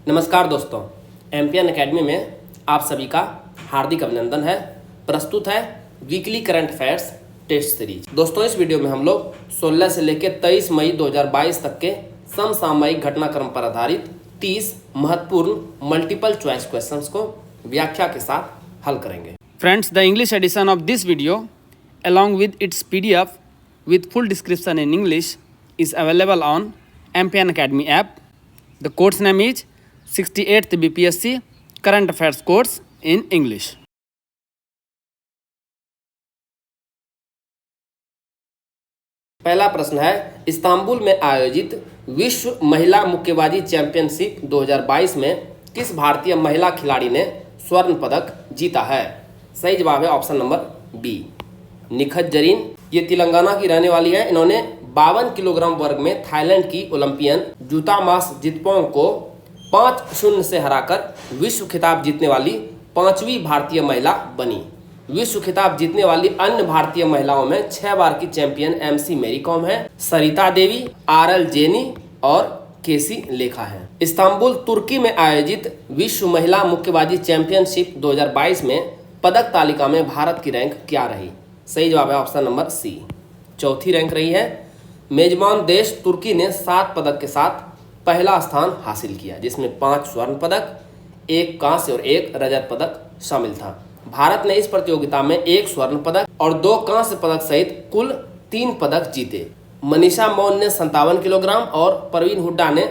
नमस्कार दोस्तों, MPN academy में आप सभी का हार्दिक अभिनंदन है। प्रस्तुत है weekly current affairs test series. दोस्तों, इस वीडियो में हम लोग 16 से लेकर 23 मई 2022 तक के समसामयिक घटनाक्रम पर आधारित 30 महत्वपूर्ण मल्टीपल चॉइस क्वेश्चंस को व्याख्या के साथ हल करेंगे। Friends, the English edition of this video along with its PDF with full description in English is available on MPN Academy app. The course name is 68th BPSC Current Affairs course in English. पहला प्रश्न है, Istanbul में आयोजित विश्व महिला मुक्केबाजी championship 2022 में किस भारतीय महिला खिलाड़ी ने स्वर्ण पदक जीता है? सही जवाब है option number B, Nikhat Zareen. ये तेलंगाना की रहने वाली है। इन्होंने 52 किलोग्राम वर्ग में थाईलैंड की ओलंपियन जुतामास जितपोंग को 5-0 से हराकर विश्व खिताब जीतने वाली 5वीं भारतीय महिला बनी। विश्व खिताब जीतने वाली अन्य भारतीय महिलाओं में 6 बार की चैंपियन एमसी मैरी कॉम है, सरिता देवी, आरएल जेनी और केसी लेखा है। इस्तांबुल तुर्की में आयोजित विश्व महिला मुक्केबाजी चैंपियनशिप 2022 में पदक तालिका में भारत की रैंक क्या रही? सही जवाब है ऑप्शन नंबर सी, चौथी रैंक रही है। मेजबान देश तुर्की ने 7 पदक के साथ पहला स्थान हासिल किया, जिसमें 5 स्वर्ण पदक, 1 कांस्य और 1 रजत पदक शामिल था। भारत ने इस प्रतियोगिता में 1 स्वर्ण पदक और 2 कांस्य पदक सहित कुल 3 पदक जीते। मनीषा मौन ने 57 किलोग्राम और परवीन हुड्डा ने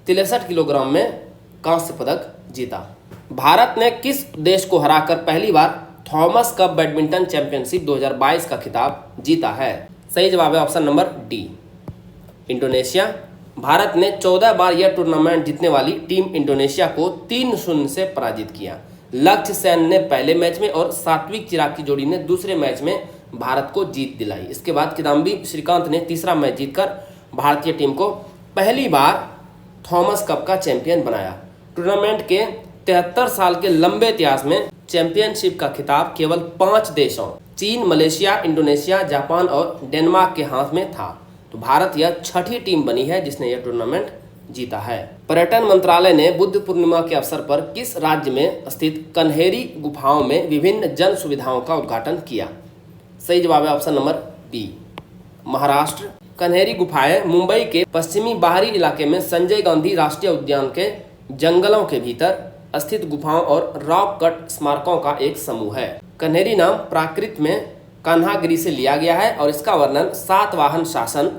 63 किलोग्राम में कांस्य पदक जीता। भारत ने किस देश को हराकर पहली बार थॉमस कप बैडमिंटन चैंपियनशिप 2022 का खिताब जीता है? सही जवाब है option number D, Indonesia. Bharat ने 14 बार यह टूर्नामेंट जीतने वाली टीम इंडोनेशिया को 3-0 से पराजित किया। लक्ष्य सेन ने पहले मैच में और सात्विक चिराग की जोड़ी ने दूसरे मैच में भारत को जीत दिलाई। इसके बाद किदाम्बी श्रीकांत ने तीसरा मैच जीतकर भारतीय टीम को पहली बार थॉमस कप का चैंपियन बनाया। टूर्नामेंट के 73 साल के लंबे इतिहास में चैंपियनशिप का खिताब केवल 5 देशों चीन, मलेशिया, इंडोनेशिया, जापान और डेनमार्क के हाथ में था। तो भारत यह 6ठी टीम बनी है जिसने यह टूर्नामेंट जीता है। पर्यटन मंत्रालय ने बुद्ध पूर्णिमा के अवसर पर किस राज्य में स्थित कन्हेरी गुफाओं में विभिन्न जन सुविधाओं का उद्घाटन किया? सही जवाब है option number B, Maharashtra. Kanheri गुफाएं मुंबई के पश्चिमी बाहरी इलाके में संजय गांधी राष्ट्रीय उद्यान के जंगलों के भीतर स्थित गुफाओं और रॉक कट स्मारकों का एक समूह है। कन्हेरी नाम प्राकृत में कान्हागिरी से लिया गया है और इसका वर्णन सातवाहन शासन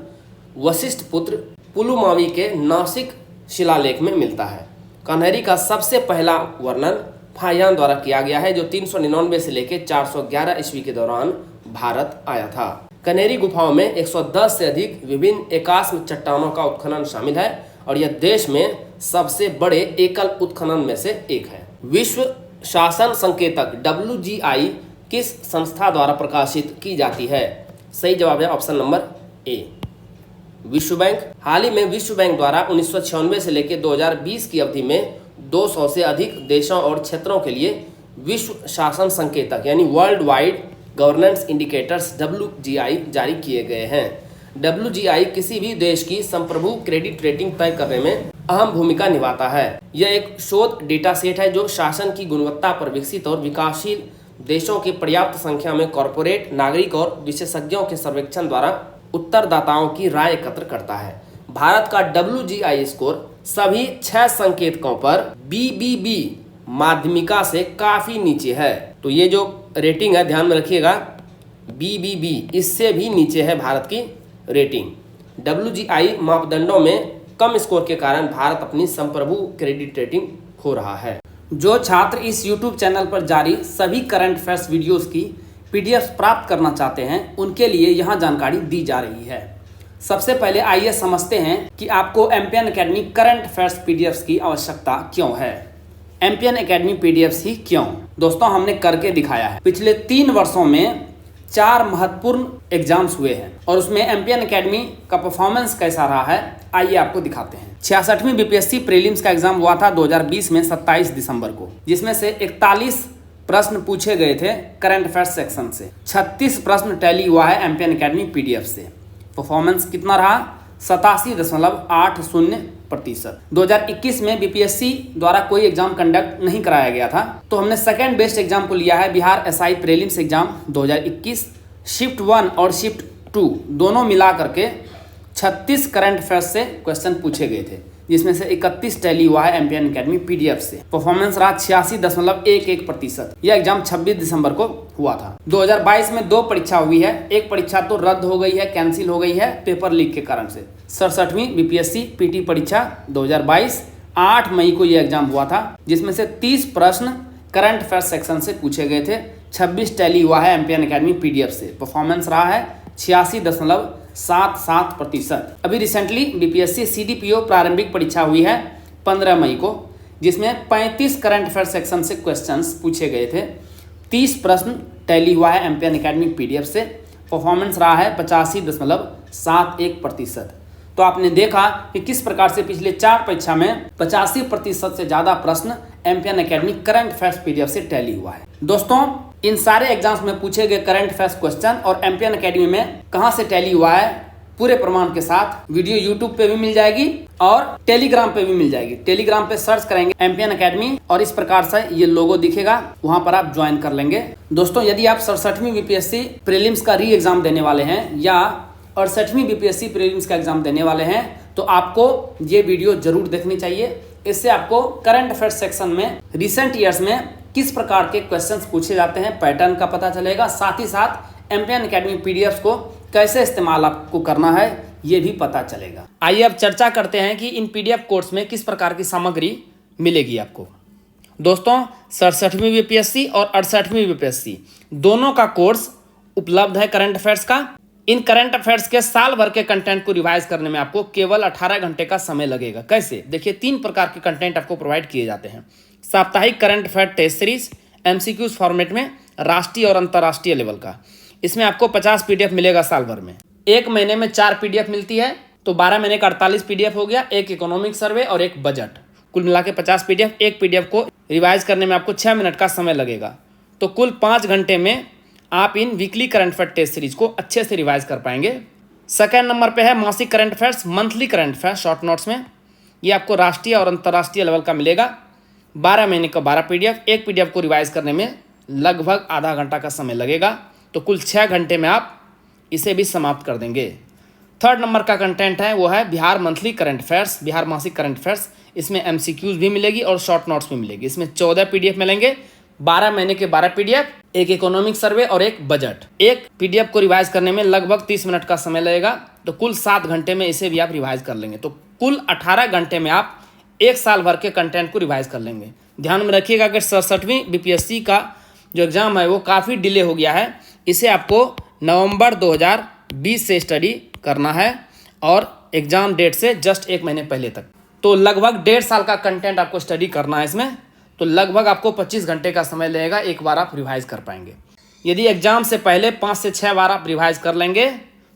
वशिष्ठ पुत्र पुलुमावी के नासिक शिलालेख में मिलता है। कन्हेरी का सबसे पहला वर्णन फाहियान द्वारा किया गया है, जो 399 से लेकर 411 ईस्वी के दौरान भारत आया था। कन्हेरी गुफाओं में 110 से अधिक विभिन्न एकाश्म चट्टानों का उत्खनन शामिल है और यह देश में सबसे बड़े एकल उत्खनन में से एक है। विश्व शासन संकेतक WGI किस संस्था द्वारा प्रकाशित की जाती है? सही जवाब है ऑप्शन नंबर ए, विश्व बैंक। हाल ही में विश्व बैंक द्वारा 1996 से लेकर 2020 की अवधि में 200 से अधिक देशों और क्षेत्रों के लिए विश्व शासन संकेतक यानी world wide governance indicators WGI जारी किए गए हैं। WGI किसी भी देश की संप्रभु क्रेडिट रेटिंग तय करने में अहम भूमिका निभाता है। यह एक शोध डेटा सेट है जो शासन की गुणवत्ता पर विकसित और विकासशील देशों की पर्याप्त संख्या में कॉरपोरेट, नागरिक और विशेषज्ञों के सर्वेक्षण द्वारा उत्तरदाताओं की राय एकत्र करता है। भारत का WGI स्कोर सभी 6 संकेतकों पर BBB माध्यमिका से काफी नीचे है। तो ये जो रेटिंग है ध्यान में रखिएगा, BBB इससे भी नीचे है भारत की रेटिंग। WGI मापदंडों में कम स्कोर के कारण भारत अपनी संप्रभु क्रेडिट रेटिंग खो रहा है। जो छात्र इस YouTube चैनल पर जारी सभी करंट अफेयर्स वीडियोस की PDF प्राप्त करना चाहते हैं, उनके लिए यहाँ जानकारी दी जा रही है। सबसे पहले आइए समझते हैं कि आपको MPN academy current affairs PDFs की आवश्यकता क्यों है। MPN एकेडमी PDFs ही क्यों? दोस्तों, हमने करके दिखाया है। पिछले 3 वर्षों में 4 महत्वपूर्ण एग्जाम्स हुए हैं और उसमें MPN एकेडमी का परफॉर्मेंस कैसा रहा है आइए आपको दिखाते हैं। 66वीं BPSC प्रीलिम्स का एग्जाम हुआ था 2020 में 27 दिसंबर को, जिसमें से 41 प्रश्न पूछे गए थे करंट अफेयर्स सेक्शन से। 36 प्रश्न टैली हुआ है MPN एकेडमी PDF से। परफॉर्मेंस कितना रहा? 87.80 2021 में बीपीएससी द्वारा कोई एग्जाम कंडक्ट नहीं कराया गया था, तो हमने सेकेंड बेस्ट एग्जाम को लिया है Bihar SI prelims exam 2021। Shift 1 और शिफ्ट 2 दोनों मिला करके 36 करंट अफेयर्स से क्वेश्चन पूछे गए थे, जिसमें से 31 टैली हुआ है एमपीएन अकेडमी पीडीएफ से। परफॉर्मेंस रहा 86.11%। यह एग्जाम 26 दिसंबर को हुआ था। 2022 में 2 परीक्षा हुई है, एक परीक्षा तो रद्द हो गई है, कैंसिल हो गई है पेपर लीक के कारण से। 67वीं बीपीएससी पीटी परीक्षा 2022 8 मई को यह एग्जाम हुआ था, जिसमें से 30 प्रश्न करंट अफेयर्स सेक्शन से पूछे गए थे। 26 टैली हुआ है एमपीएन अकेडमी पीडीएफ से। परफॉर्मेंस रहा है 86.77%। अभी रिसेंटली बीपीएससी सीडीपीओ प्रारंभिक परीक्षा हुई है 15 मई को, जिसमें 35 करंट अफेयर सेक्शन से क्वेश्चंस पूछे गए थे। 30 प्रश्न टैली हुआ है एमपीएन अकेडमी पीडीएफ से। परफॉर्मेंस रहा है 85.71%। तो आपने देखा कि किस प्रकार से पिछले 4 परीक्षा में 85% से ज़्यादा प्रश्न MPN academy current affairs PDF से टैली हुआ है। दोस्तों, इन सारे एग्जाम्स में पूछे गए करंट अफेयर्स क्वेश्चन और एमपीएन अकेडमी में कहां से टैली हुआ है पूरे प्रमाण के साथ वीडियो यूट्यूब पे भी मिल जाएगी और टेलीग्राम पे भी मिल जाएगी। टेलीग्राम पे सर्च करेंगे एमपीएन अकेडमी और इस प्रकार से ये लोगो दिखेगा, वहां पर आप ज्वाइन कर लेंगे। दोस्तों, यदि आप 67वीं बीपीएससी प्रीलिम्स का री एग्जाम देने वाले हैं या 68वीं बीपीएससी प्रीलिम्स का एग्जाम देने वाले हैं, तो आपको ये वीडियो जरूर देखनी चाहिए। इससे आपको करंट अफेयर्स सेक्शन में रिसेंट ईयर्स में किस प्रकार के क्वेश्चंस पूछे जाते हैं पैटर्न का पता चलेगा, साथ ही साथ एमपीएन अकेडमी पीडीएफ को कैसे इस्तेमाल आपको करना है ये भी पता चलेगा। आइए अब चर्चा करते हैं कि इन पीडीएफ कोर्स में किस प्रकार की सामग्री मिलेगी आपको। दोस्तों, 67वीं बीपीएससी और 68वीं बीपीएससी दोनों का कोर्स उपलब्ध है करंट अफेयर्स का। इन करंट अफेयर्स के साल भर के कंटेंट को रिवाइज करने में आपको केवल 18 घंटे का समय लगेगा। कैसे? देखिए, 3 प्रकार के कंटेंट आपको प्रोवाइड किए जाते हैं। साप्ताहिक current affair test series MCQs format में राष्ट्रीय और अंतर्राष्ट्रीय लेवल का, इसमें आपको 50 पीडीएफ मिलेगा साल भर में। 1 महीने में 4 पीडीएफ मिलती है, तो 12 महीने का 48 पीडीएफ हो गया। एक इकोनॉमिक सर्वे और एक बजट, कुल मिला के 50 पीडीएफ। एक पीडीएफ को रिवाइज करने में आपको 6 मिनट का समय लगेगा, तो कुल 5 घंटे में आप इन weekly current affair test series को अच्छे से रिवाइज कर पाएंगे। सेकेंड नंबर पे है मासिक current affairs, monthly current affair short notes में। ये आपको राष्ट्रीय और अंतर्राष्ट्रीय लेवल का मिलेगा। 12 महीने का 12 पीडीएफ। एक पीडीएफ को रिवाइज करने में लगभग आधा घंटा का समय लगेगा, तो कुल 6 घंटे में आप इसे भी समाप्त कर देंगे। थर्ड नंबर का कंटेंट है वो है Bihar monthly current affairs, Bihar मासिक करंट अफेयर्स। इसमें एमसीक्यूज भी मिलेगी और शॉर्ट नोट्स भी मिलेगी। इसमें 14 पीडीएफ मिलेंगे, 12 महीने के 12 पीडीएफ, एक इकोनॉमिक सर्वे और एक बजट। एक पीडीएफ को रिवाइज करने में लगभग 30 मिनट का समय लगेगा, तो कुल 7 घंटे में इसे भी आप रिवाइज कर लेंगे। तो कुल 18 घंटे में आप 1 साल भर के कंटेंट को रिवाइज कर लेंगे। ध्यान में रखिएगा कि 67वीं बीपीएससी का जो एग्जाम है वो काफ़ी डिले हो गया है। इसे आपको नवंबर 2020 से स्टडी करना है और एग्जाम डेट से जस्ट 1 महीने पहले तक। तो लगभग 1.5 साल का कंटेंट आपको स्टडी करना है इसमें, तो लगभग आपको 25 घंटे का समय लगेगा, एक बार आप रिवाइज कर पाएंगे। यदि एग्जाम से पहले 5 से 6 बार आप रिवाइज कर लेंगे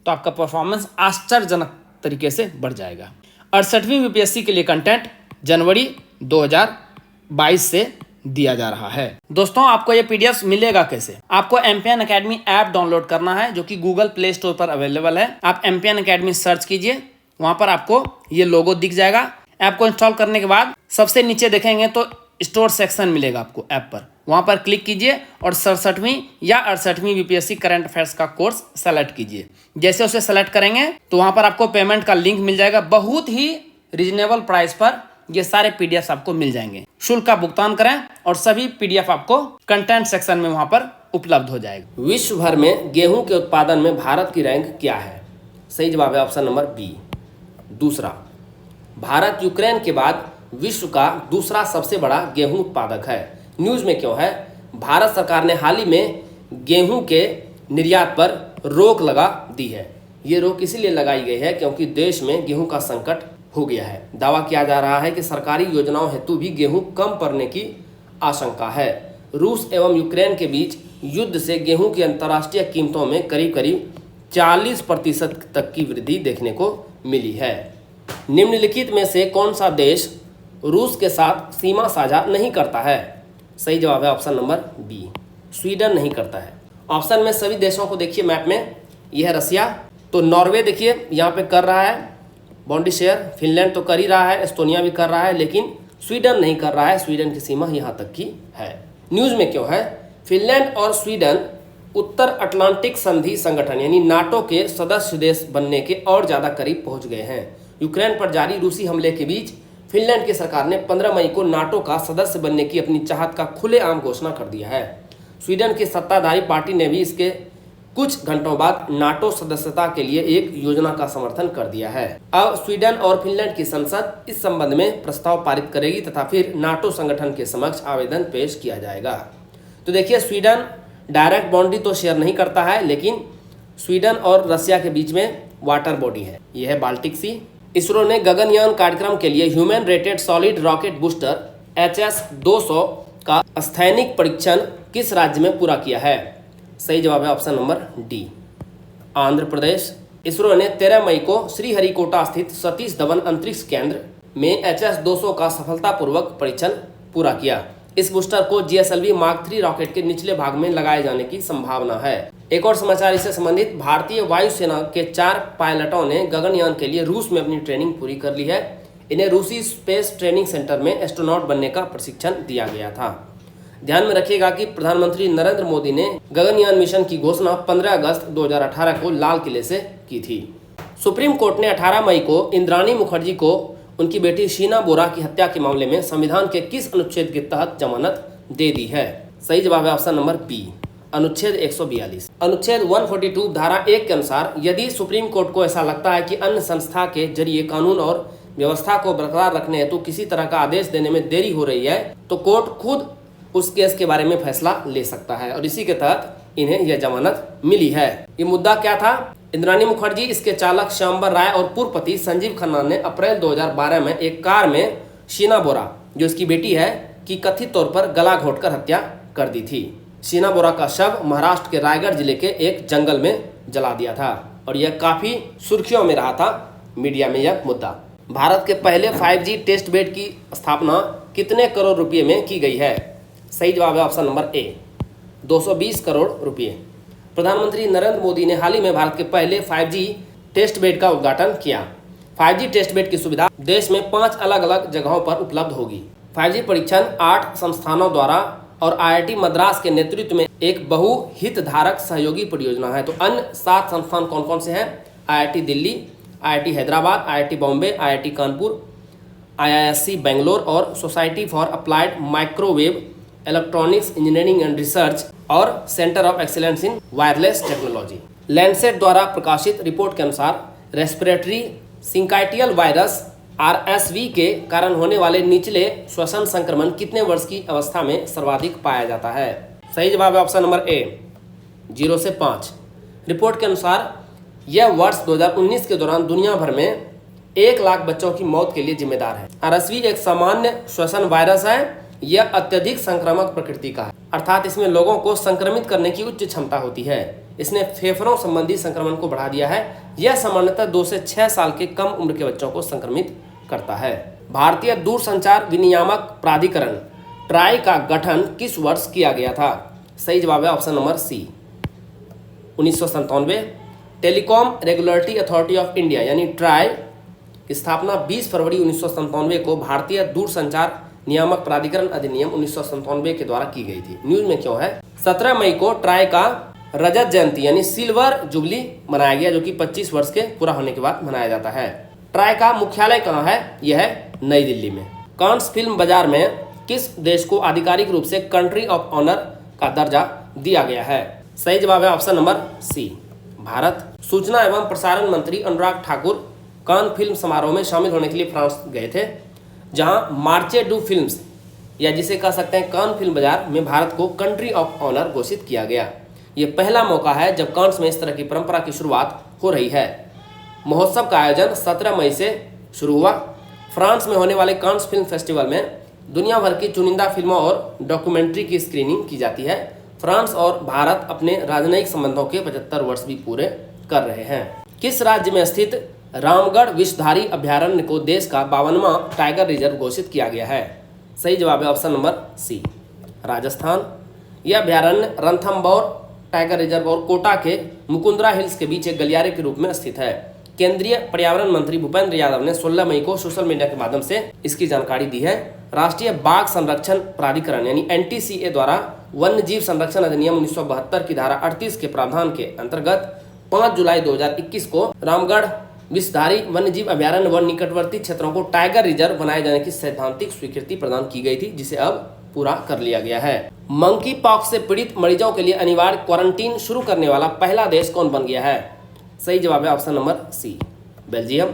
तो आपका परफॉर्मेंस आश्चर्यजनक तरीके से बढ़ जाएगा। 68वीं बीपीएससी के लिए कंटेंट जनवरी 2022 से दिया जा रहा है। दोस्तों, आपको ये पीडीएफ मिलेगा कैसे? आपको एमपीएन अकेडमी ऐप डाउनलोड करना है, जो कि गूगल प्ले स्टोर पर अवेलेबल है। आप एमपीएन अकेडमी सर्च कीजिए, वहां पर आपको ये लोगो दिख जाएगा। ऐप को इंस्टॉल करने के बाद सबसे नीचे देखेंगे तो स्टोर सेक्शन मिलेगा आपको ऐप पर, वहां पर क्लिक कीजिए और 67वीं या 68वीं बीपीएससी करंट अफेयर्स का कोर्स सेलेक्ट कीजिए। जैसे उसे सेलेक्ट करेंगे तो वहां पर आपको पेमेंट का लिंक मिल जाएगा। बहुत ही रिजनेबल प्राइस पर ये सारे पीडीएफ आपको मिल जाएंगे। शुल्क का भुगतान करें और सभी पीडीएफ आपको कंटेंट सेक्शन में वहां पर उपलब्ध हो जाएगा। विश्व भर में गेहूं के उत्पादन में भारत की रैंक क्या है? सही जवाब है ऑप्शन नंबर बी। दूसरा, भारत यूक्रेन के बाद विश्व का दूसरा सबसे बड़ा गेहूं उत्पादक है। न्यूज़ में क्यों है? भारत सरकार ने हाल ही में गेहूं के निर्यात पर रोक लगा दी है। ये रोक इसीलिए लगाई गई है क्योंकि देश में गेहूं का संकट हो गया है। दावा किया जा रहा है कि सरकारी योजनाओं हेतु भी गेहूं कम पड़ने की आशंका है। रूस एवं यूक्रेन के बीच युद्ध से गेहूं की अंतर्राष्ट्रीय कीमतों में करीब करीब 40% तक की वृद्धि देखने को मिली है। निम्नलिखित में से कौन सा देश रूस के साथ सीमा साझा नहीं करता है? सही जवाब है ऑप्शन नंबर बी, स्वीडन नहीं करता है। ऑप्शन में सभी देशों को देखिए मैप में, यह है रसिया, तो नॉर्वे देखिए यहाँ पे कर रहा है, बॉन्डी शेयर फिनलैंड तो कर ही रहा है, एस्टोनिया भी कर रहा है, लेकिन स्वीडन नहीं कर रहा है। स्वीडन की सीमा यहाँ तक की है। न्यूज़ में क्यों है? फिनलैंड और स्वीडन उत्तर अटलांटिक संधि संगठन यानी नाटो के सदस्य देश बनने के और ज़्यादा करीब पहुंच गए हैं। यूक्रेन पर जारी रूसी हमले के बीच फिनलैंड की सरकार ने 15 मई को नाटो का सदस्य बनने की अपनी चाहत का खुलेआम घोषणा कर दिया है। स्वीडन की सत्ताधारी पार्टी ने भी इसके कुछ घंटों बाद नाटो सदस्यता के लिए एक योजना का समर्थन कर दिया है। अब स्वीडन और फिनलैंड की संसद इस संबंध में प्रस्ताव पारित करेगी तथा फिर नाटो संगठन के समक्ष आवेदन पेश किया जाएगा। तो देखिए, स्वीडन डायरेक्ट बाउंड्री तो शेयर नहीं करता है, लेकिन स्वीडन और रशिया के बीच में वाटर बॉडी है, यह है बाल्टिक सी। इसरो ने गगनयान कार्यक्रम के लिए human rated solid rocket booster HS-200 का स्थैनिक परीक्षण किस राज्य में पूरा किया है? सही जवाब है option number D, Andhra Pradesh. ISRO ने 13 मई को श्रीहरिकोटा स्थित सतीश धवन अंतरिक्ष केंद्र में HS-200 का सफलतापूर्वक परीक्षण पूरा किया। इस बूस्टर को GSLV मार्क 3 रॉकेट के निचले भाग में लगाए जाने की संभावना है। एक और समाचार इससे संबंधित, भारतीय वायुसेना के 4 पायलटों ने गगनयान के लिए रूस में अपनी ट्रेनिंग पूरी कर ली है। इन्हें रूसी स्पेस ट्रेनिंग सेंटर में एस्ट्रोनॉट बनने का प्रशिक्षण दिया गया था। ध्यान में रखिएगा कि प्रधानमंत्री नरेंद्र मोदी ने गगनयान मिशन की घोषणा 15 अगस्त 2018 को लाल किले से की थी। सुप्रीम कोर्ट ने 18 मई को इंद्राणी मुखर्जी को उनकी बेटी शीना बोरा की हत्या के मामले में संविधान के किस अनुच्छेद के तहत जमानत दे दी है? सही जवाब है ऑप्शन नंबर बी, अनुच्छेद 142। अनुच्छेद 142 धारा 1 के अनुसार यदि सुप्रीम कोर्ट को ऐसा लगता है कि अन्य संस्था के जरिए कानून और व्यवस्था को बरकरार रखने हेतु किसी तरह का आदेश देने में देरी हो रही है, तो कोर्ट खुद उस केस के बारे में फैसला ले सकता है और इसी के तहत इन्हें यह जमानत मिली है। ये मुद्दा क्या था? इंद्राणी मुखर्जी, इसके चालक श्यामबर राय और पूर्व पति संजीव खन्ना ने अप्रैल 2012 में एक कार में शीना बोरा, जो इसकी बेटी है, की कथित तौर पर गला घोंटकर हत्या कर दी थी। शीना बोरा का शव महाराष्ट्र के रायगढ़ जिले के एक जंगल में जला दिया था और यह काफी सुर्खियों में रहा था मीडिया में यह मुद्दा। भारत के पहले 5G टेस्ट बेड की स्थापना कितने करोड़ रुपए में की गई है? सही जवाब है ऑप्शन नंबर ए, 220 करोड़ रुपए। प्रधानमंत्री नरेंद्र मोदी ने हाल ही में भारत के पहले 5G टेस्ट बेड का उद्घाटन किया। 5G टेस्ट बेड की सुविधा देश में 5 अलग अलग जगहों पर उपलब्ध होगी। 5G परीक्षण 8 संस्थानों द्वारा और IIT मद्रास के नेतृत्व में एक बहुहितधारक सहयोगी परियोजना है। तो अन्य 7 संस्थान कौन कौन से हैं? IIT Delhi, IIT Hyderabad, IIT Bombay, IIT Kanpur, IISc Bangalore और Society for Applied Microwave Electronics Engineering and Research और Centre of Excellence in Wireless Technology. Landsat द्वारा प्रकाशित रिपोर्ट के अनुसार रेस्पिरेटरी सिंकाइटियल वायरस RSV के कारण होने वाले निचले श्वसन संक्रमण कितने वर्ष की अवस्था में सर्वाधिक पाया जाता है? सही जवाब है ऑप्शन नंबर ए, 0 से 5। रिपोर्ट के अनुसार यह वर्ष 2019 के दौरान दुनिया भर में 1 लाख बच्चों की मौत के लिए जिम्मेदार है। RSV एक सामान्य श्वसन वायरस है। यह अत्यधिक संक्रामक प्रकृति का है, अर्थात इसमें लोगों को संक्रमित करने की उच्च क्षमता होती है। इसने फेफड़ों संबंधी संक्रमण को बढ़ा दिया है। यह सामान्यतः 2 से 6 साल के कम उम्र के बच्चों को संक्रमित करता है। भारतीय दूरसंचार विनियामक प्राधिकरण ट्राई का गठन किस वर्ष किया गया था? सही जवाब है option number C, 1997। Telecom regulatory authority of India यानी ट्राई की स्थापना 20 फरवरी 1997 को भारतीय दूरसंचार नियामक प्राधिकरण अधिनियम 1997 के द्वारा की गई थी। न्यूज में क्यों है? 17 मई को ट्राई का रजत जयंती यानी सिल्वर जुबली मनाया गया, जो कि 25 वर्ष के पूरा होने के बाद मनाया जाता है। ट्राई का मुख्यालय कहाँ है? यह है नई दिल्ली में। कांस फिल्म बाजार में किस देश को आधिकारिक रूप से कंट्री ऑफ ऑनर का दर्जा दिया गया है? सही जवाब है ऑप्शन नंबर सी, भारत। सूचना एवं प्रसारण मंत्री अनुराग ठाकुर कान फिल्म समारोह में शामिल होने के लिए फ्रांस गए थे, जहां मार्चे डू फिल्म्स या जिसे कह सकते हैं कान फिल्म बाजार में भारत को कंट्री ऑफ ऑनर घोषित किया गया। ये पहला मौका है जब कांस में इस तरह की परंपरा की शुरुआत हो रही है। महोत्सव का आयोजन 17 मई से शुरू हुआ। फ्रांस में होने वाले कांस फिल्म फेस्टिवल में दुनिया भर की चुनिंदा फिल्मों और डॉक्यूमेंट्री की स्क्रीनिंग की जाती है। फ्रांस और भारत अपने राजनयिक संबंधों के 75 वर्ष भी पूरे कर रहे हैं। किस राज्य में स्थित रामगढ़ विषधारी अभयारण्य को देश का 52वां टाइगर रिजर्व घोषित किया गया है? सही जवाब है ऑप्शन नंबर सी, राजस्थान। यह अभयारण्य रणथंभौर टाइगर रिजर्व और कोटा के मुकुंदरा हिल्स के बीच एक गलियारे के रूप में स्थित है। केंद्रीय पर्यावरण मंत्री भूपेंद्र यादव ने 16 मई को सोशल मीडिया के माध्यम से इसकी जानकारी दी है। राष्ट्रीय बाघ संरक्षण प्राधिकरण यानी NTCA द्वारा वन्य जीव संरक्षण अधिनियम 1972 की धारा 38 के प्रावधान के अंतर्गत 5 जुलाई 2021 को रामगढ़ विषधारी वन्यजीव अभयारण्य व निकटवर्ती क्षेत्रों को टाइगर रिजर्व बनाए जाने की सैद्धांतिक स्वीकृति प्रदान की गई थी, जिसे अब पूरा कर लिया गया है। मंकी पॉक्स से पीड़ित मरीजों के लिए अनिवार्य क्वारंटीन शुरू करने वाला पहला देश कौन बन गया है? सही जवाब है ऑप्शन नंबर सी, बेल्जियम।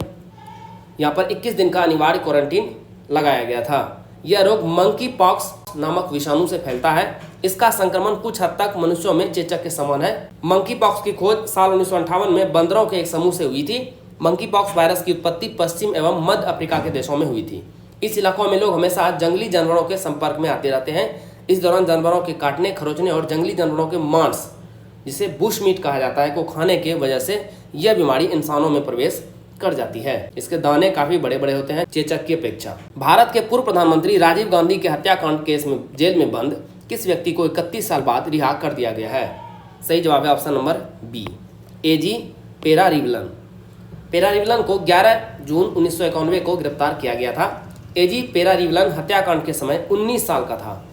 यहाँ पर 21 दिन का अनिवार्य क्वारंटीन लगाया गया था। यह रोग मंकी पॉक्स नामक विषाणु से फैलता है। इसका संक्रमण कुछ हद तक मनुष्यों में चेचक के समान है। मंकी पॉक्स की खोज साल 1958 में बंदरों के एक समूह से हुई थी। मंकी पॉक्स वायरस की उत्पत्ति पश्चिम एवं मध्य अफ्रीका के देशों में हुई थी। इस इलाकों में लोग हमेशा जंगली जानवरों के संपर्क में आते रहते हैं। इस दौरान जानवरों के काटने, खरोचने और जंगली जानवरों के मांस, जिसे बुश मीट कहा जाता है, को खाने के वजह से यह बीमारी इंसानों में प्रवेश कर जाती है। इसके दाने काफी बड़े बड़े होते हैं चेचक की अपेक्षा। भारत के पूर्व प्रधानमंत्री राजीव गांधी के हत्याकांड केस में जेल में बंद किस व्यक्ति को 31 साल बाद रिहा कर दिया गया है? सही जवाब है ऑप्शन नंबर बी, एजी पेरारिवलन। पेरारिवलन को 11 जून 1991 को गिरफ्तार किया गया था। एजी पेरारिवलन हत्याकांड के समय 19 साल का था।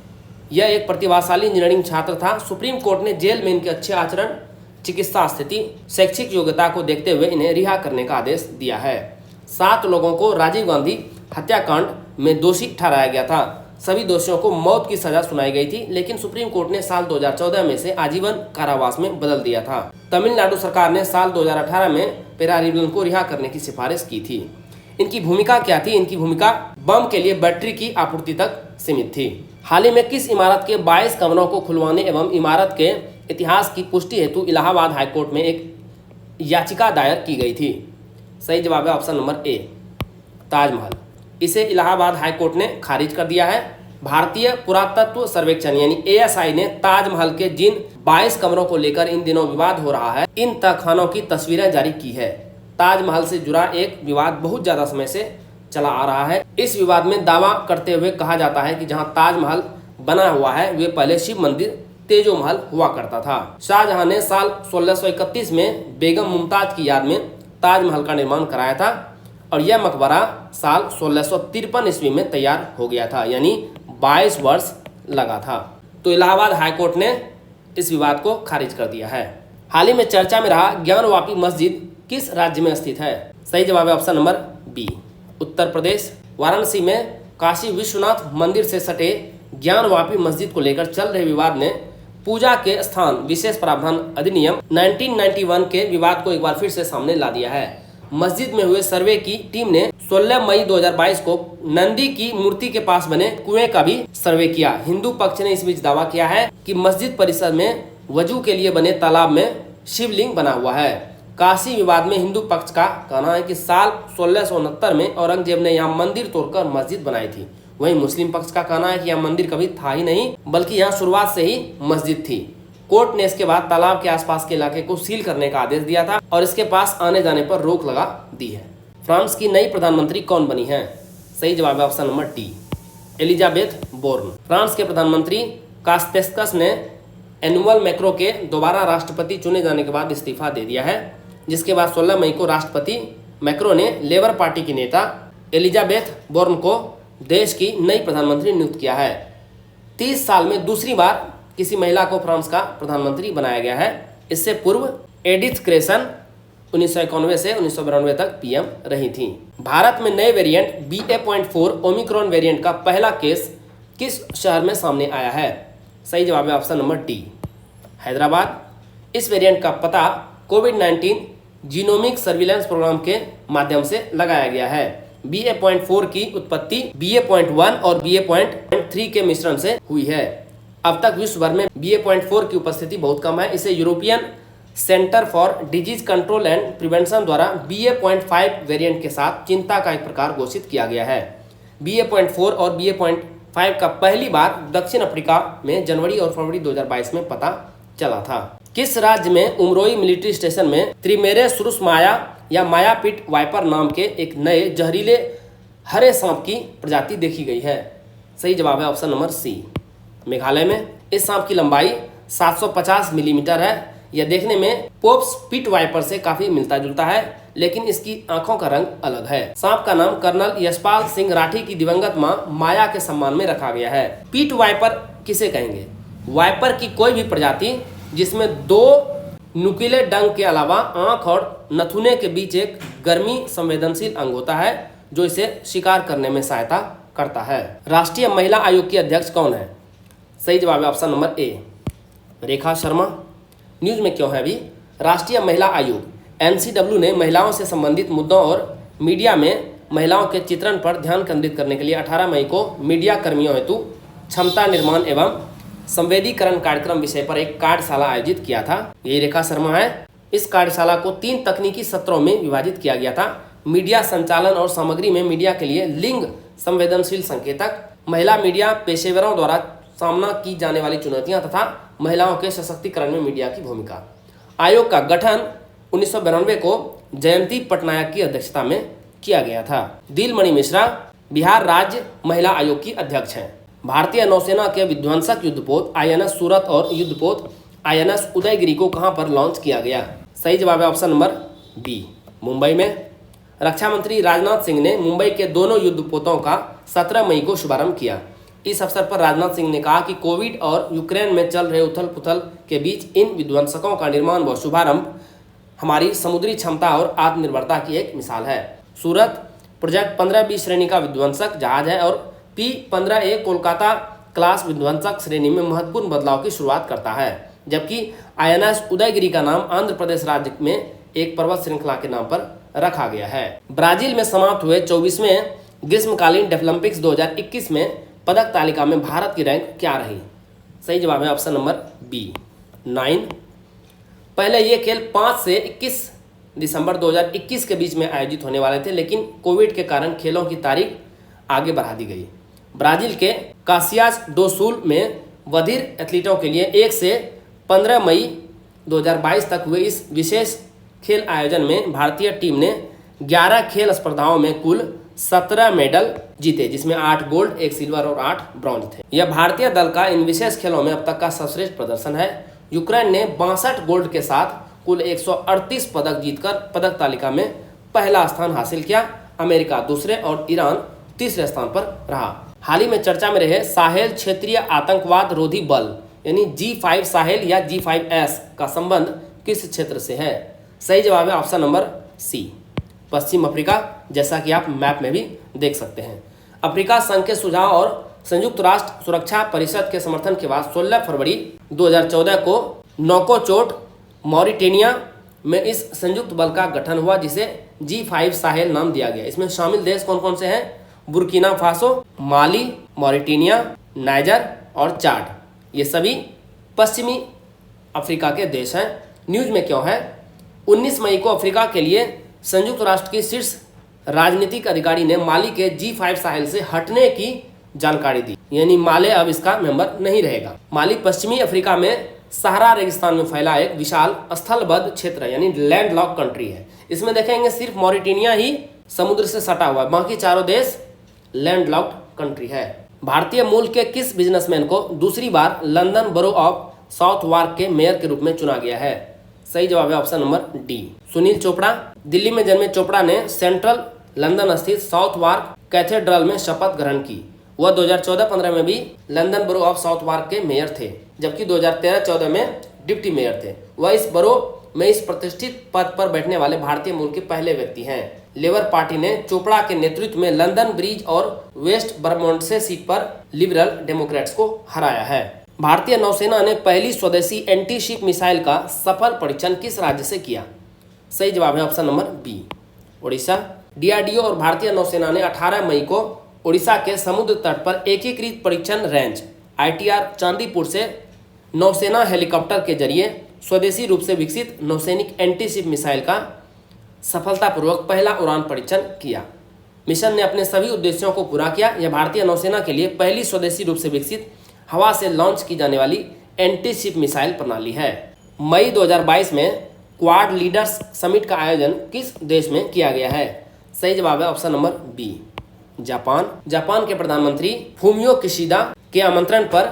यह एक प्रतिभाशाली इंजीनियरिंग छात्र था। सुप्रीम कोर्ट ने जेल में इनके अच्छे आचरण, चिकित्सा स्थिति, शैक्षिक योग्यता को देखते हुए इन्हें रिहा करने का आदेश दिया है। 7 लोगों को राजीव गांधी हत्याकांड में दोषी ठहराया गया था। सभी दोषियों को मौत की सजा सुनाई गई थी, लेकिन सुप्रीम कोर्ट ने साल 2014 में से आजीवन कारावास में बदल दिया था। तमिलनाडु सरकार ने साल 2018 में पेरारिवलन को रिहा करने की सिफारिश की थी। इनकी भूमिका क्या थी? इनकी भूमिका बम के लिए बैटरी की आपूर्ति तक सीमित थी। हाल ही में किस इमारत के 22 कमरों को खुलवाने एवं इमारत के इतिहास की पुष्टि हेतु इलाहाबाद हाईकोर्ट में एक याचिका दायर की गई थी? सही जवाब है ऑप्शन नंबर ए, ताजमहल। इसे इलाहाबाद हाईकोर्ट ने खारिज कर दिया है। भारतीय पुरातत्व सर्वेक्षण यानी ASI ने ताजमहल के जिन 22 कमरों को लेकर इन दिनों विवाद हो रहा है, इन तहखानों की तस्वीरें जारी की है। ताजमहल से जुड़ा एक विवाद बहुत ज्यादा समय से चला आ रहा है। इस विवाद में दावा करते हुए कहा जाता है कि जहां ताजमहल बना हुआ है वे पहले शिव मंदिर तेजो महल हुआ करता था। शाहजहां ने साल 1631 में बेगम मुमताज की याद में ताजमहल का निर्माण कराया था और यह मकबरा साल 1653 ईस्वी में तैयार हो गया था, यानी 22 वर्ष लगा था। तो इलाहाबाद हाईकोर्ट ने इस विवाद को खारिज कर दिया है। हाल ही में चर्चा में रहा ज्ञानवापी मस्जिद किस राज्य में स्थित है? सही जवाब है option number B, Uttar Pradesh. Varanasi में काशी विश्वनाथ मंदिर से सटे ज्ञानवापी मस्जिद को लेकर चल रहे विवाद ने पूजा के स्थान विशेष प्रावधान अधिनियम 1991 के विवाद को एक बार फिर से सामने ला दिया है। मस्जिद में हुए सर्वे की टीम ने 16 मई 2022 को नंदी की मूर्ति के पास बने कुएं का भी सर्वे किया। हिंदू पक्ष ने इस बीच दावा किया है कि मस्जिद परिसर में वजू के लिए बने तालाब में शिवलिंग बना हुआ है। काशी विवाद में हिंदू पक्ष का कहना है कि साल 1669 में औरंगजेब ने यहाँ मंदिर तोड़कर मस्जिद बनाई थी। वहीं मुस्लिम पक्ष का कहना है कि यह मंदिर कभी था ही नहीं, बल्कि यहाँ शुरुआत से ही मस्जिद थी। कोर्ट ने इसके बाद तालाब के आसपास के इलाके को सील करने का आदेश दिया था और इसके पास आने जाने पर रोक लगा दी है। फ्रांस की नई प्रधानमंत्री कौन बनी है? सही जवाब है option number D, Elisabeth Borne. France के प्रधानमंत्री कास्तेस्कस ने एनुअल मैक्रो के दोबारा राष्ट्रपति चुने जाने के बाद इस्तीफा दे दिया है, जिसके बाद 16 मई को राष्ट्रपति मैक्रो ने लेबर पार्टी की नेता एलिजाबेथ बोर्न को देश की नई प्रधानमंत्री नियुक्त किया है। 30 साल में दूसरी बार किसी महिला को फ्रांस का प्रधानमंत्री बनाया गया है। इससे पूर्व एडिथ क्रेसन 1991 से 1992 तक पीएम रही थी। भारत में नए वेरिएंट BA.4 ओमिक्रॉन वेरिएंट का पहला केस किस शहर में सामने आया है? सही जवाब है ऑप्शन नंबर डी, हैदराबाद। इस वेरिएंट का पता कोविड-19 जीनोमिक सर्विलेंस प्रोग्राम के माध्यम से लगाया गया है। BA.4 की उत्पत्ति BA.1 और BA.3 के मिश्रण से हुई है। अब तक विश्व भर में BA.4 की उपस्थिति बहुत कम है। इसे European centre for disease control and prevention द्वारा BA.5 वेरिएंट के साथ चिंता का एक प्रकार घोषित किया गया है। BA.4 और BA.5 का पहली बार दक्षिण अफ्रीका में जनवरी और फरवरी 2022 में पता चला था। किस राज्य में उमरोई मिलिट्री स्टेशन में त्रिमेरेसुरुस माया या मायापीट वाइपर नाम के एक नए जहरीले हरे सांप की प्रजाति देखी गई है? सही जवाब है ऑप्शन नंबर सी, मेघालय में। इस सांप की लंबाई 750 मिलीमीटर है। यह देखने में पोप्स पिट वाइपर से काफी मिलता जुलता है। लेकिन इसकी आंखों का रंग अलग है। सांप का नाम कर्नल यशपाल सिंह राठी की दिवंगत मां माया के सम्मान में रखा गया है। पीट वाइपर किसे कहेंगे? वाइपर की कोई भी प्रजाति जिसमें 2 नुकीले डंक के अलावा आंख और नथुने के बीच एक गर्मी संवेदनशील अंग होता है जो इसे शिकार करने में सहायता करता है। राष्ट्रीय महिला आयोग की अध्यक्ष कौन है? सही जवाब है option number A, Rekha Sharma. News में क्यों है अभी? राष्ट्रीय महिला आयोग एनसीडब्ल्यू ने महिलाओं से संबंधित मुद्दों और मीडिया में महिलाओं के चित्रण पर ध्यान केंद्रित करने के लिए 18 मई को मीडिया कर्मियों हेतु क्षमता निर्माण एवं संवेदीकरण कार्यक्रम विषय पर एक कार्यशाला आयोजित किया था। ये रेखा शर्मा है। इस कार्यशाला को 3 तकनीकी सत्रों में विभाजित किया गया था। मीडिया संचालन और सामग्री में मीडिया के लिए लिंग संवेदनशील संकेतक, महिला मीडिया पेशेवरों द्वारा सामना की जाने वाली चुनौतियां तथा महिलाओं के सशक्तिकरण में मीडिया की भूमिका। आयोग का गठन 1992 को जयंती पटनायक की अध्यक्षता में किया गया था। दिलमणि मिश्रा बिहार राज्य महिला आयोग की अध्यक्ष हैं। भारतीय नौसेना के विध्वंसक युद्धपोत आईएनएस सूरत और युद्धपोत आईएनएस उदयगिरी को कहां पर लॉन्च किया गया? सही जवाब है ऑप्शन नंबर बी, मुंबई में। रक्षा मंत्री राजनाथ सिंह ने मुंबई के दोनों युद्धपोतों का 17 मई को शुभारंभ किया। इस अवसर पर राजनाथ सिंह ने कहा कि कोविड और यूक्रेन में चल रहे उथल पुथल के बीच इन विध्वंसकों का निर्माण व शुभारंभ हमारी समुद्री क्षमता और आत्मनिर्भरता की एक मिसाल है। सूरत प्रोजेक्ट 15B श्रेणी का विध्वंसक जहाज है और P-15A कोलकाता क्लास विध्वंसक श्रेणी में महत्वपूर्ण बदलाव की शुरुआत करता है, जबकि आईएनएस उदयगिरी का नाम आंध्र प्रदेश राज्य में एक पर्वत श्रृंखला के नाम पर रखा गया है। ब्राजील में समाप्त हुए 24वें ग्रीष्मकालीन डेफलिम्पिक्स 2021 में पदक तालिका में भारत की रैंक क्या रही? सही जवाब है ऑप्शन नंबर बी, 9। पहले ये खेल 5 से 21 दिसंबर 2021 के बीच में आयोजित होने वाले थे, लेकिन कोविड के कारण खेलों की तारीख आगे बढ़ा दी गई। ब्राजील के कासियास डो सुल में बधिर एथलीटों के लिए 1 से 15 मई 2022 तक हुए इस विशेष खेल आयोजन में भारतीय टीम ने 11 खेल स्पर्धाओं में कुल 17 मेडल जीते, जिसमें 8 गोल्ड, 1 सिल्वर और 8 ब्रॉन्ज थे। यह भारतीय दल का इन विशेष खेलों में अब तक का सर्वश्रेष्ठ प्रदर्शन है। यूक्रेन ने 62 गोल्ड के साथ कुल 138 पदक जीतकर पदक तालिका में पहला स्थान हासिल किया। अमेरिका दूसरे और ईरान तीसरे स्थान पर रहा। हाल ही में चर्चा में रहे साहेल क्षेत्रीय आतंकवाद रोधी बल यानी G5 साहेल या G5S का संबंध किस क्षेत्र से है? सही जवाब है ऑप्शन नंबर सी, पश्चिम अफ्रीका, जैसा कि आप मैप में भी देख सकते हैं। अफ्रीका संघ के सुझाव और संयुक्त राष्ट्र सुरक्षा परिषद के समर्थन के बाद 16 फरवरी 2014 को नौकोचोट मॉरिटेनिया में इस संयुक्त बल का गठन हुआ, जिसे G5 साहेल नाम दिया गया। इसमें शामिल देश कौन कौन से हैं? बुर्किना फासो, माली, मॉरिटेनिया, नाइजर और चाड। ये सभी पश्चिमी अफ्रीका के देश हैं। न्यूज में क्यों है? 19 मई को अफ्रीका के लिए संयुक्त राष्ट्र की शीर्ष राजनीतिक अधिकारी ने माली के G5 साहेल से हटने की जानकारी दी, यानी माले अब इसका मेंबर नहीं रहेगा। माली पश्चिमी अफ्रीका में सहारा रेगिस्तान में फैला एक विशाल स्थलबद्ध क्षेत्र यानी लैंडलॉक कंट्री है। इसमें देखेंगे सिर्फ मॉरिटेनिया ही समुद्र से सटा हुआ है, बाकी चारों देश लैंडलॉक्ड कंट्री है। भारतीय मूल के किस बिजनेसमैन को दूसरी बार लंदन बरो ऑफ साउथवार्क के मेयर के रूप में चुना गया है? सही जवाब है option number D, Sunil Chopra. Delhi में जन्मे चोपड़ा ने सेंट्रल लंदन स्थित साउथवार्क कैथेड्रल में शपथ ग्रहण की। वह 2014-15 में भी लंदन बरो ऑफ साउथवार्क के मेयर थे, जबकि 2013-14 में डिप्टी मेयर थे। वह इस बरो में इस प्रतिष्ठित पद पर बैठने वाले भारतीय मूल के पहले व्यक्ति हैं। लेबर पार्टी ने चोपड़ा के नेतृत्व में लंदन ब्रिज और वेस्ट बर्मोंडसे सीट पर लिबरल डेमोक्रेट्स को हराया है। भारतीय नौसेना ने पहली स्वदेशी एंटी शिप मिसाइल का सफल परीक्षण किस राज्य से किया? सही जवाब है option number B, Orissa. DRDO और भारतीय नौसेना ने 18 मई को उड़ीसा के समुद्र तट पर एकीकृत परीक्षण रेंज ITR चांदीपुर से नौसेना हेलीकॉप्टर के जरिए स्वदेशी रूप से विकसित नौसैनिक एंटी शिप मिसाइल का सफलतापूर्वक पहला उड़ान परीक्षण किया। मिशन ने अपने सभी उद्देश्यों को पूरा किया। यह भारतीय नौसेना के लिए पहली स्वदेशी रूप से विकसित हवा से लॉन्च की जाने वाली एंटी शिप मिसाइल प्रणाली है। मई 2022 में क्वाड लीडर्स समिट का आयोजन किस देश में किया गया है? सही जवाब है option number B, Japan. Japan के प्रधानमंत्री फूमियो किशिदा के आमंत्रण पर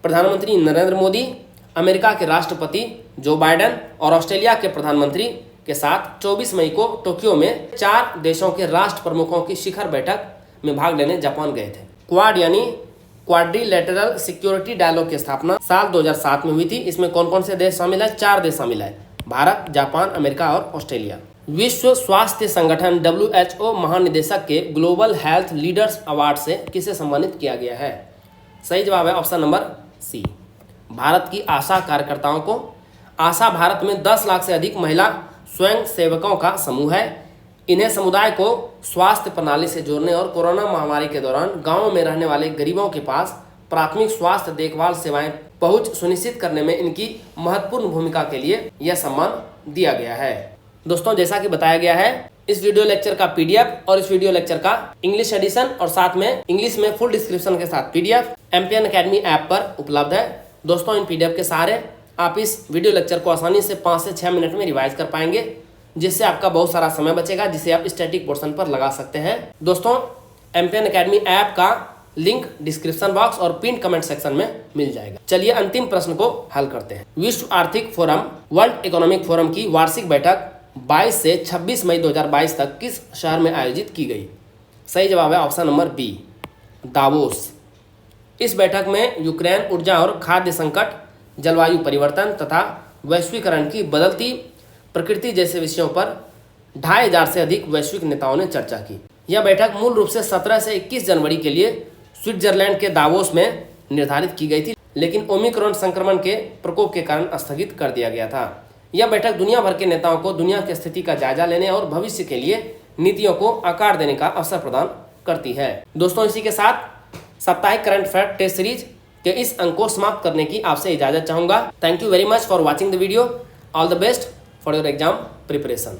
प्रधानमंत्री नरेंद्र मोदी, अमेरिका के राष्ट्रपति जो बाइडेन और ऑस्ट्रेलिया के प्रधानमंत्री के साथ 24 मई को टोक्यो में 4 देशों के राष्ट्र प्रमुखों की शिखर बैठक में भाग लेने जापान गए थे। क्वाड यानी क्वाड्रिलेटरल सिक्योरिटी डायलॉग की स्थापना साल 2007 में हुई थी। इसमें कौन कौन से देश शामिल है? 4 देश शामिल है, भारत, जापान, अमेरिका और ऑस्ट्रेलिया। विश्व स्वास्थ्य संगठन WHO महानिदेशक के ग्लोबल हेल्थ लीडर्स अवार्ड से किसे सम्मानित किया गया है? सही जवाब है ऑप्शन नंबर सी, भारत की आशा कार्यकर्ताओं को। आशा भारत में 10 लाख से अधिक महिला स्वयं सेवकों का समूह है। इन्हें समुदाय को स्वास्थ्य प्रणाली से जोड़ने और कोरोना महामारी के दौरान गांवों में रहने वाले गरीबों के पास प्राथमिक स्वास्थ्य देखभाल सेवाएं पहुंच सुनिश्चित करने में इनकी महत्वपूर्ण भूमिका के लिए यह सम्मान दिया गया है। दोस्तों, जैसा कि बताया गया है, इस वीडियो लेक्चर का PDF और इस वीडियो लेक्चर का इंग्लिश एडिशन और साथ में इंग्लिश में फुल डिस्क्रिप्शन के साथ PDF एम्पियन अकेडमी ऐप पर उपलब्ध है। दोस्तों, इन PDF के सहारे आप इस वीडियो लेक्चर को आसानी से 5 से 6 मिनट में रिवाइज कर पाएंगे, जिससे आपका बहुत सारा समय बचेगा, जिसे आप स्टैटिक पोर्शन पर लगा सकते हैं। दोस्तों, एम्पियन अकेडमी ऐप का लिंक डिस्क्रिप्शन बॉक्स और पिन कमेंट सेक्शन में मिल जाएगा। चलिए अंतिम प्रश्न को हल करते हैं। विश्व आर्थिक फोरम वर्ल्ड इकोनॉमिक फोरम की वार्षिक बैठक 22 से 26 मई 2022 तक किस शहर में आयोजित की गई? सही जवाब है ऑप्शन नंबर बी, दावोस। इस बैठक में यूक्रेन, ऊर्जा और खाद्य संकट, जलवायु परिवर्तन तथा वैश्वीकरण की बदलती प्रकृति जैसे विषयों पर 2500 से अधिक वैश्विक नेताओं ने चर्चा की। यह बैठक मूल रूप से 17 से 21 जनवरी के लिए स्विट्जरलैंड के दावोस में निर्धारित की गई थी, लेकिन ओमिक्रॉन संक्रमण के प्रकोप के कारण स्थगित कर दिया गया था। यह बैठक दुनिया भर के नेताओं को दुनिया की स्थिति का जायजा लेने और भविष्य के लिए नीतियों को आकार देने का अवसर प्रदान करती है। दोस्तों, इसी के साथ साप्ताहिक करंट फैक्ट टेस्ट सीरीज के इस अंक को समाप्त करने की आपसे इजाजत चाहूंगा। Thank you very much for watching the video. All the best for your exam preparation.